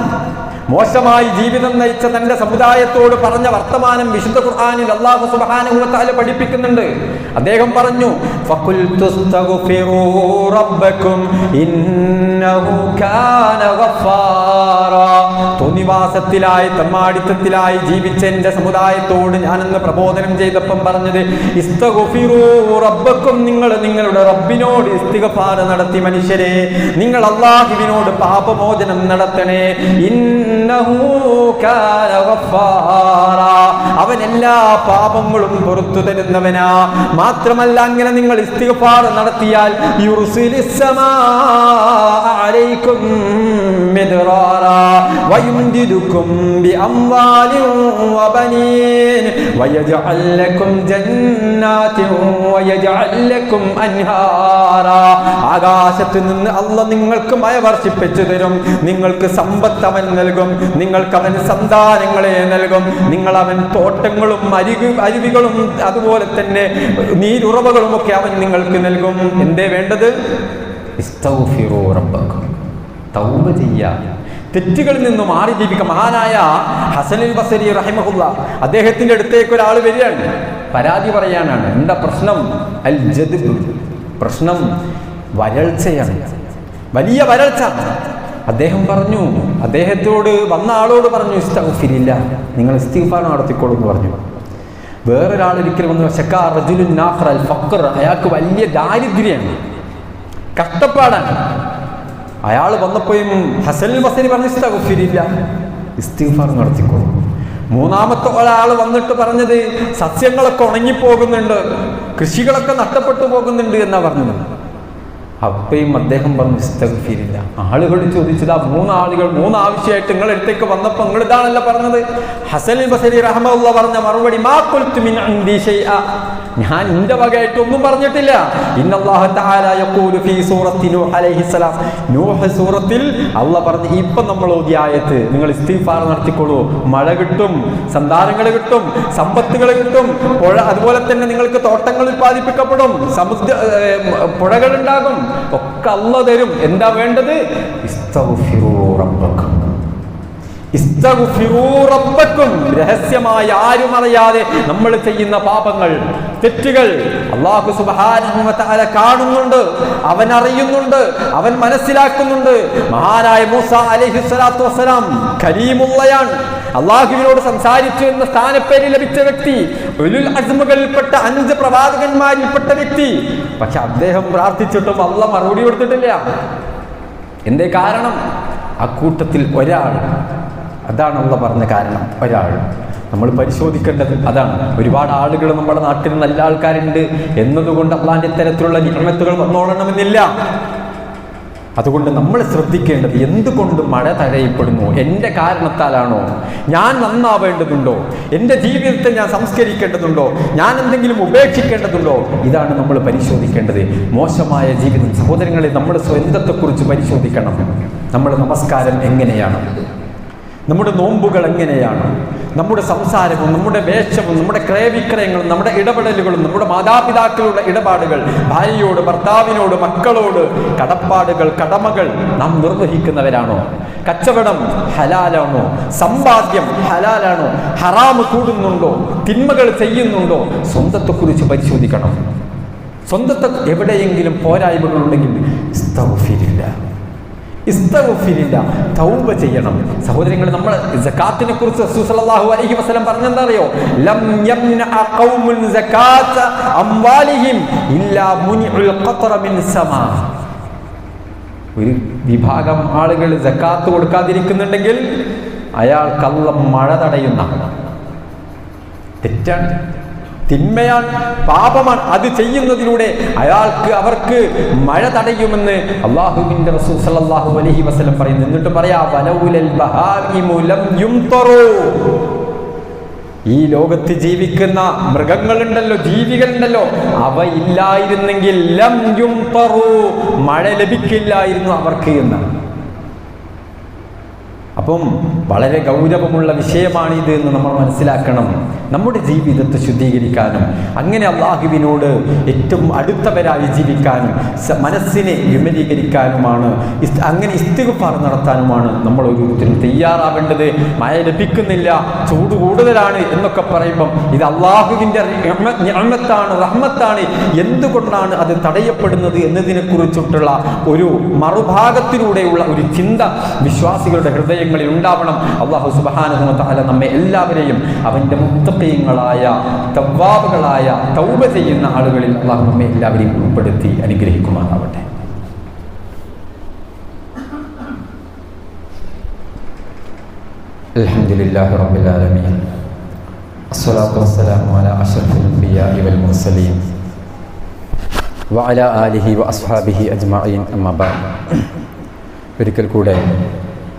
മോശമായി ജീവിതം നയിച്ച തന്റെ സമുദായത്തോട് പറഞ്ഞ വർത്തമാനം വിശുദ്ധ ഖുർആനിൽ അല്ലാഹു സുബ്ഹാനഹു വ തആല പഠിപ്പിക്കുന്നുണ്ട്. അദ്ദേഹം പറഞ്ഞു, ഫഖുൽതുസ്തഗ്ഫിറൂ റബ്ബക്കും ഇന്നഹു കാന ഗഫാറാ. തോന്നിവാസത്തിലായി, തമ്മാടിത്തത്തിലായി ജീവിച്ച എന്റെ സമുദായത്തോട് ഞാനെന്ന് പ്രബോധനം ചെയ്തപ്പം പറഞ്ഞത്, ഇസ്തഗ്ഫിറൂ റബ്ബക്കും, നിങ്ങൾ നിങ്ങളുടെ റബ്ബിനോട് ഇസ്തിഗ്ഫാർ നടത്തി മനുഷ്യരെ, നിങ്ങൾ അല്ലാഹുവിനോട് പാപമോചനം നടത്തണേ. അവൻ എല്ലാ പാപങ്ങളും പുറത്തു തരുന്നവനാ. മാത്രമല്ല, അങ്ങനെ നിങ്ങൾ ഇസ്തിഗ്ഫാർ നടത്തിയാൽ ആകാശത്ത് നിന്ന് അല്ലാഹ് നിങ്ങൾക്ക് മഴ വർഷിപ്പിച്ചു തരും, നിങ്ങൾക്ക് സമ്പത്ത് അവൻ നൽകും, നിങ്ങൾക്ക് അവൻ സന്താനങ്ങളെ നൽകും, നിങ്ങൾ അവൻ തോട്ടങ്ങളും അരുവികളും അതുപോലെ തന്നെ നീരുറവകളും ഒക്കെ അവൻ നിങ്ങൾക്ക് നൽകും. എന്തേ വേണ്ടത്? ഇസ്തഗ്ഫിറൂ റബ്ബക്കും, തൗബ ചെയ്യുക, തെറ്റുകളിൽ നിന്ന് മാറി ജീവിക്കാം. മഹാനായ ഹസനുൽ ബസരി റഹിമഹുല്ല അദ്ദേഹത്തിന്റെ അടുത്തേക്ക് ഒരാൾ വരികയാണ്, പരാതി പറയാനാണ്. എന്താ പ്രശ്നം? അൽ ജദ്ബ്, പ്രശ്നം വരൾച്ചയാണ്, വലിയ വരൾച്ച. അദ്ദേഹം പറഞ്ഞു, അദ്ദേഹത്തോട് വന്ന ആളോട് പറഞ്ഞു, ഇസ്തഗ്ഫിരില്ല, നിങ്ങൾ ഇസ്തിഗ്ഫാർ നടത്തിക്കോളൂ എന്ന് പറഞ്ഞു. വേറൊരാൾ ഒരിക്കലും വന്നു, ശക്കാ റജുലുൻ നാഖർ അൽ ഫഖർ, അയാൾക്ക് വലിയ ദാരിദ്ര്യമാണ്, കഷ്ടപ്പാടാണ്. അയാൾ വന്നപ്പോഴും ഹസനുൽ ബസരി പറഞ്ഞു, ഇസ്തഗ്ഫിരില്ല, ഇസ്തിഗ്ഫാർ നടത്തിക്കോളൂ. മൂന്നാമത്തെ ഒരാൾ വന്നിട്ട് പറഞ്ഞത്, സസ്യങ്ങളൊക്കെ ഉണങ്ങിപ്പോകുന്നുണ്ട്, കൃഷികളൊക്കെ നഷ്ടപ്പെട്ടു പോകുന്നുണ്ട് എന്നാ പറഞ്ഞത്. അപ്പയും അദ്ദേഹം പറഞ്ഞു, ഇസ്തഗ്ഫിരില്ല. ആളുകൾ ചോദിച്ചത്, ആ മൂന്നാളുകൾ മൂന്നാവശ്യമായിട്ട് നിങ്ങളുടെ അടുത്തേക്ക് വന്നപ്പോൾ നിങ്ങൾ ഇതാണല്ലോ പറഞ്ഞത്. ഹസനുൽ ബസരി റഹ്മത്തുള്ളാഹി പറഞ്ഞ മറുപടി, മാ ഖുൽതു മിൻ ഇൻദി ശൈഅ, ഞാൻ എൻ്റെ വകയായിട്ട് ഒന്നും പറഞ്ഞിട്ടില്ല. ഇന്നല്ലാഹു തആല യഖൂലു ഫീ സൂറത്തി നൂഹ് അലൈഹിസ്സലാം, നൂഹ് സൂറത്തിൽ അല്ലാഹ് പറഞ്ഞു, ഇപ്പം നമ്മൾ ഓതിയ ആയത്ത്, നിങ്ങൾ ഇസ്തിഗ്ഫാർ നടത്തിക്കോളൂ, മഴ കിട്ടും, സന്താനങ്ങൾ കിട്ടും, സമ്പത്തുകൾ കിട്ടും, പുഴ, അതുപോലെ തന്നെ നിങ്ങൾക്ക് തോട്ടങ്ങൾ ഉൽപ്പാദിപ്പിക്കപ്പെടും, പുഴകൾ ഉണ്ടാകും, ഒക്കെ അല്ലാഹ് തരും. എന്താ വേണ്ടത്? ഇസ്തഗ്ഫിറൂ റബ്ബക്കും, ഇസ്തഗ്ഫിറൂ റബ്ബക്കും. രഹസ്യമായി ആരും അറിയാതെ നമ്മൾ ചെയ്യുന്ന പാപങ്ങൾ, തെറ്റുകൾ അല്ലാഹു സുബ്ഹാനഹു വ തആല കാണുന്നുണ്ട്, അവൻ അറിയുന്നുണ്ട്, അവൻ മനസ്സിലാക്കുന്നുണ്ട്. മഹാനായ മൂസ അലൈഹിസ്സലാത്തു വസ്സലാം കലീമുള്ളയാണ്, അള്ളാഹുവിനോട് സംസാരിച്ചു എന്ന സ്ഥാനപ്പേര് ലഭിച്ച വ്യക്തി, ഉലുൽ അസ്മുകളിൽപ്പെട്ട 5 പ്രവാചകന്മാരിൽപ്പെട്ട വ്യക്തി. പക്ഷെ അദ്ദേഹം പ്രാർത്ഥിച്ചിട്ടും അള്ളാഹ് മറുപടി കൊടുത്തിട്ടില്ല. എന്തേ കാരണം? അക്കൂട്ടത്തിൽ ഒരാൾ, അതാണ് അള്ളാഹ് പറഞ്ഞ കാരണം, ഒരാൾ. നമ്മൾ പരിശോധിക്കേണ്ടത് അതാണ്. ഒരുപാട് ആളുകൾ നമ്മുടെ നാട്ടിൽ നല്ല ആൾക്കാരുണ്ട് എന്നതുകൊണ്ട് അള്ളാഹിന്റെ ഇത്തരത്തിലുള്ള നിഅമത്തുകൾ വന്നോളണമെന്നില്ല. അതുകൊണ്ട് നമ്മൾ ശ്രദ്ധിക്കേണ്ടത്, എന്തുകൊണ്ട് മഴ തടയപ്പെടുന്നു? എൻ്റെ കാരണത്താലാണോ? ഞാൻ നന്നാവേണ്ടതുണ്ടോ? എൻ്റെ ജീവിതത്തെ ഞാൻ സംസ്കരിക്കേണ്ടതുണ്ടോ? ഞാൻ എന്തെങ്കിലും ഉപേക്ഷിക്കേണ്ടതുണ്ടോ? ഇതാണ് നമ്മൾ പരിശോധിക്കേണ്ടത്. മോശമായ ജീവിതം, സഹോദരങ്ങളെ, നമ്മൾ സ്വന്തത്തെക്കുറിച്ച് പരിശോധിക്കണം. നമ്മുടെ നമസ്കാരം എങ്ങനെയാണ്? നമ്മുടെ നോമ്പുകൾ എങ്ങനെയാണ്? നമ്മുടെ സംസാരവും നമ്മുടെ വേഷവും നമ്മുടെ ക്രയവിക്രയങ്ങളും നമ്മുടെ ഇടപെടലുകളും നമ്മുടെ മാതാപിതാക്കളുടെ ഇടപാടുകൾ, ഭാര്യയോട്, ഭർത്താവിനോട്, മക്കളോട് കടപ്പാടുകൾ, കടമകൾ നാം നിർവഹിക്കുന്നവരാണോ? കച്ചവടം ഹലാലാണോ? സമ്പാദ്യം ഹലാലാണോ? ഹറാമ് കൂടുന്നുണ്ടോ? തിന്മകൾ ചെയ്യുന്നുണ്ടോ? സ്വന്തത്തെക്കുറിച്ച് പരിശോധിക്കണം. സ്വന്തത്തെ എവിടെയെങ്കിലും പോരായ്മകളുണ്ടെങ്കിൽ ഇസ്തഗ്ഫിരില്ല, തൗബ ചെയ്യണം. സഹോദരങ്ങൾ, നമ്മൾ സകാത്തിനെ കുറിച്ച് റസൂൽ സല്ലല്ലാഹു അലൈഹി വസല്ലം പറഞ്ഞെന്തറിയോ? ലം യംനഅ ഖൗമുൻ സകാത അംവാലിഹിം ഇല്ലാ മുനിഉൽ ഖത്റ മിൻ സമാ. ഒരു വിഭാഗം ആളുകൾ സകാത്ത് കൊടുക്കാതിരിക്കുന്നുണ്ടെങ്കിൽ അയാൾക്കല്ല മഴ തടയുന്ന തെറ്റാണ്, തിന്മയാണ്, പാപമാണ്. അത് ചെയ്യുന്നതിലൂടെ അവർക്ക് മഴ തടയുമെന്ന് അല്ലാഹുവിന്റെ റസൂൽ സല്ലല്ലാഹു അലൈഹി വസല്ലം പറയുന്നു. എന്നിട്ട് പറയാ, വലൗലൽ ബഹാഇമു ലം യുംതറു. ഈ ലോകത്ത് ജീവിക്കുന്ന മൃഗങ്ങളുണ്ടല്ലോ, ജീവികളുണ്ടല്ലോ, അവ ഇല്ലായിരുന്നെങ്കിൽ ലം യുംതറു, മഴ ലഭിക്കില്ലായിരുന്നു അവർക്ക് എന്നാണ്. അപ്പം വളരെ ഗൗരവമുള്ള വിഷയമാണിത് എന്ന് നമ്മൾ മനസ്സിലാക്കണം. നമ്മുടെ ജീവിതത്തെ ശുദ്ധീകരിക്കാനും അങ്ങനെ അള്ളാഹുവിനോട് ഏറ്റവും അടുത്തവരായി ജീവിക്കാനും മനസ്സിനെ വിമലീകരിക്കാനുമാണ്, അങ്ങനെ ഇസ്തിഗ്ഫാർ നടത്താനുമാണ് നമ്മൾ ഓരോരുത്തരും തയ്യാറാവേണ്ടത്. മഴ ലഭിക്കുന്നില്ല, ചൂട് കൂടുതലാണ് എന്നൊക്കെ പറയുമ്പം ഇത് അള്ളാഹുവിൻ്റെ നിഅമത്താണ്, റഹ്മത്താണ്. എന്തുകൊണ്ടാണ് അത് തടയപ്പെടുന്നത് എന്നതിനെക്കുറിച്ചിട്ടുള്ള ഒരു മറുഭാഗത്തിലൂടെയുള്ള ഒരു ചിന്ത വിശ്വാസികളുടെ ഹൃദയങ്ങളിൽ ഉണ്ടാവണം. അല്ലാഹു സുബ്ഹാനഹു വ തആല നമ്മെ എല്ലാവരെയും അവന്റെ മുത്തഖീങ്ങളായ, തവ്വാബുകളായ, തൗബ ചെയ്യുന്ന ആളുകളിൽ അല്ലാഹു നമ്മെ എല്ലാവരെയും ഉൾപ്പെടുത്തി അനുഗ്രഹിക്കുമാറാവട്ടെ. അൽഹംദുലില്ലാഹി റബ്ബിൽ ആലമീൻ, അസ്സലാത്തു വസ്സലാമു അലാ അഷ്റഫിൽ അംബിയാഇ വൽ മുർസലീൻ വഅലാ ആലിഹി വഅസ്ഹാബിഹി അജ്മഈൻ. അമ്മാ ബഅദ്. ഒരിക്കൽ കൂടെ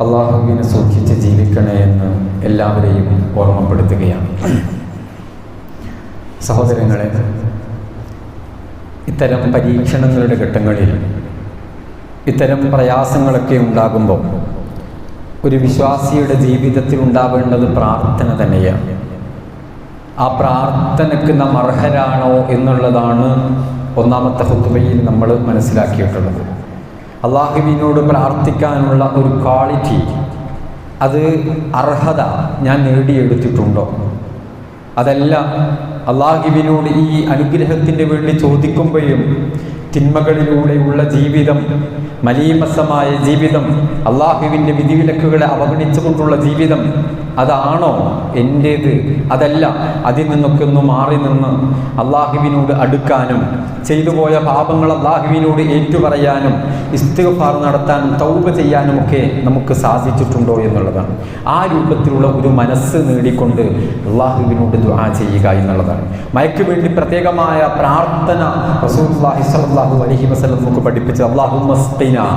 അള്ളാഹുവിനെ സൂക്ഷിച്ച് ജീവിക്കണേ എന്ന് എല്ലാവരെയും ഓർമ്മപ്പെടുത്തുകയാണ്. സഹോദരങ്ങളെ, ഇത്തരം പരീക്ഷണങ്ങളുടെ ഘട്ടങ്ങളിൽ, ഇത്തരം പ്രയാസങ്ങളൊക്കെ ഉണ്ടാകുമ്പോൾ ഒരു വിശ്വാസിയുടെ ജീവിതത്തിൽ ഉണ്ടാവേണ്ടത് പ്രാർത്ഥന തന്നെയാണ്. ആ പ്രാർത്ഥനയ്ക്ക് നാം അർഹരാണോ എന്നുള്ളതാണ് ഒന്നാമത്തെ ഖുതുബയിൽ നമ്മൾ മനസ്സിലാക്കിയിട്ടുള്ളത്. അള്ളാഹുവിനോട് പ്രാർത്ഥിക്കാനുള്ള ഒരു ക്വാളിറ്റി, അത് അർഹത ഞാൻ നേടിയെടുത്തിട്ടുണ്ടോ? അതല്ല അള്ളാഹുവിനോട് ഈ അനുഗ്രഹത്തിന് വേണ്ടി ചോദിക്കുമ്പോഴും തിന്മകളിലൂടെയുള്ള ജീവിതം, മലീമസമായ ജീവിതം, അള്ളാഹുവിൻ്റെ വിധിവിലക്കുകളെ അവഗണിച്ചുകൊണ്ടുള്ള ജീവിതം അതാണോ എൻ്റേത്? അതല്ല, അതിൽ നിന്നൊക്കെ ഒന്ന് മാറി നിന്ന് അള്ളാഹുവിനോട് അടുക്കാനും ചെയ്തുപോയ പാപങ്ങൾ അള്ളാഹുവിനോട് ഏറ്റുപറയാനും ഇസ്തിഗ്ഫാർ നടത്താനും തൗബ ചെയ്യാനുമൊക്കെ നമുക്ക് സാധിച്ചിട്ടുണ്ടോ എന്നുള്ളതാണ്. ആ രൂപത്തിലുള്ള ഒരു മനസ്സ് നേടിക്കൊണ്ട് അള്ളാഹുവിനോട് ദുആ ചെയ്യുക എന്നുള്ളതാണ്. മയക്ക് വേണ്ടി പ്രത്യേകമായ പ്രാർത്ഥന റസൂലുള്ളാഹി സ്വല്ലല്ലാഹു അലൈഹി വസല്ലം നമുക്ക് പഠിപ്പിച്ചത് അല്ലാഹുമ്മ സ്ഖിനാ,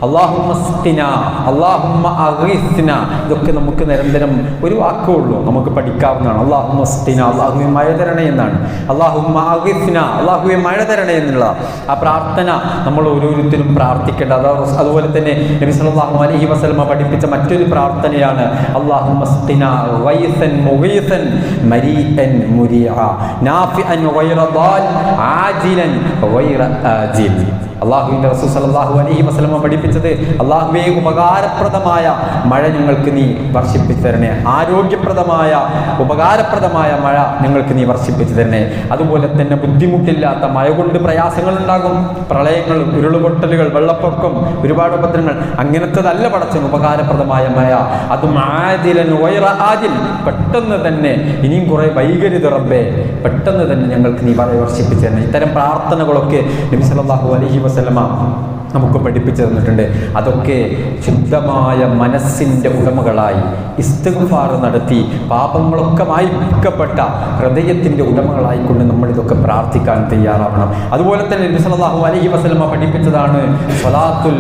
അല്ലാഹുമ്മ സ്ഖിനാ, അല്ലാഹുമ്മ അഗ്ഹിസ്നാ. ഇതൊക്കെ നമുക്ക് നിരന്തരം ഒരു വാക്കേ ഉള്ളൂ, നമുക്ക് പഠിക്കാവുന്നതാണ്. അല്ലാഹുമ്മ സ്ഖിനാ, അല്ലാഹുവേ മഴ തരണേ എന്നാണ്. അല്ലാഹുമ്മ അഗ്ഹിസ്നാ, അല്ലാഹുവേ മഴ തരണേ എന്നുള്ള ആ പ്രാർത്ഥന നമ്മൾ ഓരോരുത്തരും പ്രാർത്ഥിക്കേണ്ടത്. അതുപോലെ തന്നെ നബി സല്ലല്ലാഹു അലൈഹി വസല്ലം പഠിപ്പിച്ച മറ്റൊരു പ്രാർത്ഥനയാണ് അല്ലാഹുമ്മ സ്ഖിനാ ഗൈസൻ മുഗീസൻ മരീഅൻ മുരീഅ നാഫിഅൻ ഗൈറ ദാൽ ആജിലൻ ഗൈറ ആജിൽ. അള്ളാഹുവിൻ്റെ റസൂൽ സല്ലല്ലാഹു അലൈഹി വസല്ലം പഠിപ്പിച്ചത് അള്ളാഹുവേ ഉപകാരപ്രദമായ മഴ ഞങ്ങൾക്ക് നീ വർഷിപ്പിച്ചു തരണേ, ആരോഗ്യപ്രദമായ ഉപകാരപ്രദമായ മഴ ഞങ്ങൾക്ക് നീ വർഷിപ്പിച്ചു തരണേ. അതുപോലെ തന്നെ ബുദ്ധിമുട്ടില്ലാത്ത മഴ കൊണ്ട് പ്രയാസങ്ങൾ ഉണ്ടാകും, പ്രളയങ്ങൾ, ഉരുളുപൊട്ടലുകൾ, വെള്ളപ്പൊക്കം, ഒരുപാട് ഉപദ്രവങ്ങൾ. അങ്ങനത്തതല്ല പടച്ചവൻ ഉപകാരപ്രദമായ മഴ, അതും ആദിലൻ വൈറ ആദിൽ, പെട്ടെന്ന് തന്നെ, ഇനിയും കുറെ വൈകരുത് റബ്ബേ, പെട്ടെന്ന് തന്നെ ഞങ്ങൾക്ക് നീ വർഷിപ്പിച്ചു തരണേ. ഇത്തരം പ്രാർത്ഥനകളൊക്കെ നബി സല്ലല്ലാഹു അലൈഹി വസല്ലമ നമുക്ക് പഠിപ്പിച്ചു തന്നിട്ടുണ്ട്. അതൊക്കെ ശുദ്ധമായ മനസ്സിൻ്റെ ഉടമകളായി ഇസ്തിഗ്ഫാർ നടത്തി പാപങ്ങളൊക്കെ മായ്ക്കപ്പെട്ട ഹൃദയത്തിൻ്റെ ഉടമകളായിക്കൊണ്ട് നമ്മൾ ഇതൊക്കെ പ്രാർത്ഥിക്കാൻ തയ്യാറാവണം. അതുപോലെ തന്നെ നബി സല്ലല്ലാഹു അലൈഹി വസല്ലമ പഠിപ്പിച്ചതാണ് സ്വലാത്തുൽ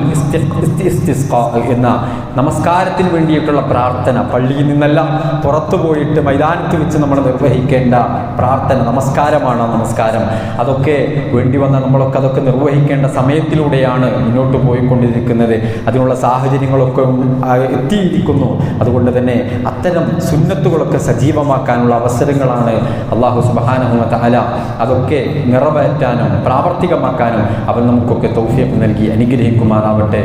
ഇസ്തിസ്ഖാ എന്ന നമസ്കാരത്തിന് വേണ്ടിയിട്ടുള്ള പ്രാർത്ഥന. പള്ളിയിൽ നിന്നല്ല, പുറത്തു പോയിട്ട് മൈതാനത്ത് വെച്ച് നമ്മൾ നിർവഹിക്കേണ്ട പ്രാർത്ഥന നമസ്കാരമാണ്. നമസ്കാരം അതൊക്കെ വേണ്ടി വന്ന നമ്മളൊക്കെ അതൊക്കെ നിർവഹിക്കേണ്ട സമയത്തിലൂടെയാണ് മുന്നോട്ട് പോയിക്കൊണ്ടിരിക്കുന്നത്. അതിനുള്ള സാഹചര്യങ്ങളൊക്കെ എത്തിയിരിക്കുന്നു. അതുകൊണ്ട് തന്നെ അത്തരം സുന്നത്തുകളൊക്കെ സജീവമാക്കാനുള്ള അവസരങ്ങളാണ് അല്ലാഹു സുബ്ഹാനഹു വ തആല അതൊക്കെ നിറവേറ്റാനും പ്രാവർത്തികമാക്കാനും അവൻ നമുക്കൊക്കെ തൗഫീഖ് നൽകി അനുഗ്രഹിക്കുമാറാവട്ടെ.